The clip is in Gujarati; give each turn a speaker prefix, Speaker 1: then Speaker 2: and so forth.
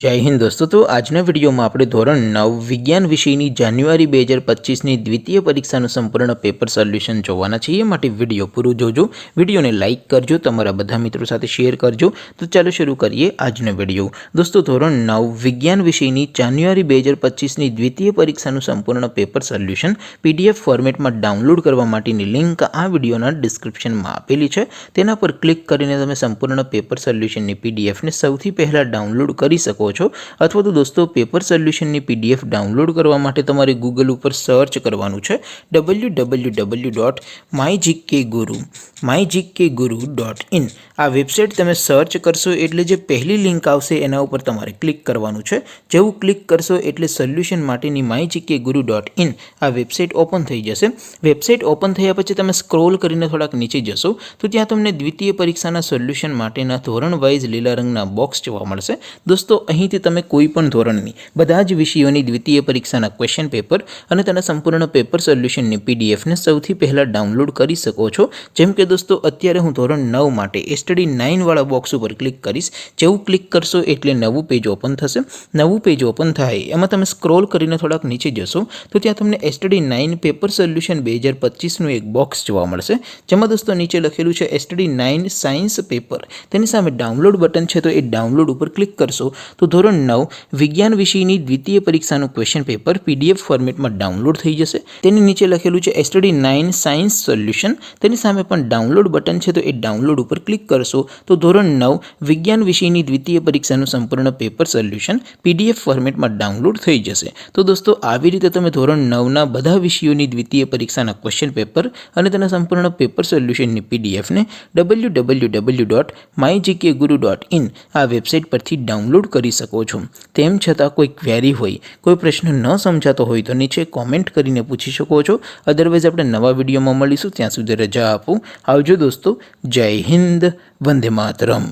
Speaker 1: जय हिंद दोस्तों। तो આજના વિડીયોમાં આપણે ધોરણ 9 વિજ્ઞાન વિષયની જાન્યુઆરી 2025ની દ્વિતીય પરીક્ષાનું સંપૂર્ણ પેપર સોલ્યુશન જોવાના છીએ। માટે વિડીયો પૂરો જોજો, વિડીયોને લાઇક કરજો, તમારા બધા મિત્રો સાથે શેર કરજો। તો ચાલો શરૂ કરીએ આજનો વિડીયો। દોસ્તો ધોરણ 9 વિજ્ઞાન વિષયની જાન્યુઆરી 2025ની દ્વિતીય પરીક્ષાનું સંપૂર્ણ પેપર સોલ્યુશન પીડીએફ ફોર્મેટમાં ડાઉનલોડ કરવા માટેની લિંક આ વિડીયોના ડિસ્ક્રિપ્શનમાં આપેલી છે। તેના પર ક્લિક કરીને તમે સંપૂર્ણ પેપર સોલ્યુશનની પીડીએફને સૌથી પહેલાં ડાઉનલોડ કરી શકો अथवा तो दोस्तों पेपर सोल्यूशन की पीडीएफ डाउनलॉड करवा माटे तमारे गूगल पर सर्च करवानुं छे www.mygkguru.in। आ वेबसाइट तमे सर्च करशो एटले जे पहली लिंक आवशे एना उपर तमारे क्लिक करवानुं छे। जेवुं क्लिक करशो एटले सोल्यूशन माटेनी mygkguru.in आ वेबसाइट ओपन थई जशे। वेबसाइट ओपन थया पछी तमे स्क्रॉल करीने थोड़ाक नीचे जशो तो त्यां तमने द्वितीय परीक्षाना सोल्यूशन माटेना धोरण वाइज लीला रंगना बॉक्स जोवा मळशे। दोस्तों અહીંથી તમે કોઈ પણ ધોરણની બધા જ વિષયોની દ્વિતીય પરીક્ષાના ક્વેશ્ચન પેપર અને તેના સંપૂર્ણ પેપર સોલ્યુશનની પીડીએફને સૌથી પહેલાં ડાઉનલોડ કરી શકો છો। જેમ કે દોસ્તો અત્યારે હું ધોરણ 9 માટે સ્ટડી 9 વાળા બોક્સ ઉપર ક્લિક કરીશ। જેવું ક્લિક કરશો એટલે નવું પેજ ઓપન થશે। નવું પેજ ઓપન થાય એમાં તમે સ્ક્રોલ કરીને થોડાક નીચે જશો તો ત્યાં તમને સ્ટડી 9 પેપર સોલ્યુશન 2025નું એક બોક્સ જોવા મળશે। જેમાં દોસ્તો નીચે લખેલું છે સ્ટડી 9 સાયન્સ પેપર। તેની સામે ડાઉનલોડ બટન છે તો એ ડાઉનલોડ ઉપર ક્લિક કરશો तो ધોરણ 9 વિજ્ઞાન વિષયની દ્વિતીય પરીક્ષાનું ક્વેશ્ચન પેપર પીડીએફ ફોર્મેટમાં ડાઉનલોડ થઈ જશે। તેની નીચે લખેલું છે સ્ટડી 9 સાયન્સ સોલ્યુશન। તેની સામે પણ ડાઉનલોડ બટન છે તો એ ડાઉનલોડ ઉપર ક્લિક કરશો તો ધોરણ 9 વિજ્ઞાન વિષયની દ્વિતીય પરીક્ષાનું સંપૂર્ણ પેપર સોલ્યુશન પીડીએફ ફોર્મેટમાં ડાઉનલોડ થઈ જશે। તો દોસ્તો આવી રીતે તમે ધોરણ 9ના બધા વિષયોની દ્વિતીય પરીક્ષાના ક્વેશ્ચન પેપર અને તેના સંપૂર્ણ પેપર સોલ્યુશનની પીડીએફને www.mygkguru.in આ વેબસાઇટ પરથી ડાઉનલોડ કરી શકો છો। તેમ છતાં કોઈ ક્વેરી હોય, કોઈ પ્રશ્ન ન સમજાતો હોય તો નીચે કોમેન્ટ કરીને પૂછી શકો છો। અધરવાઇઝ આપણે નવા વિડીયોમાં મળીશું, ત્યાં સુધી રજા આપો। આવજો દોસ્તો। જય હિન્દ, વંદે માતરમ।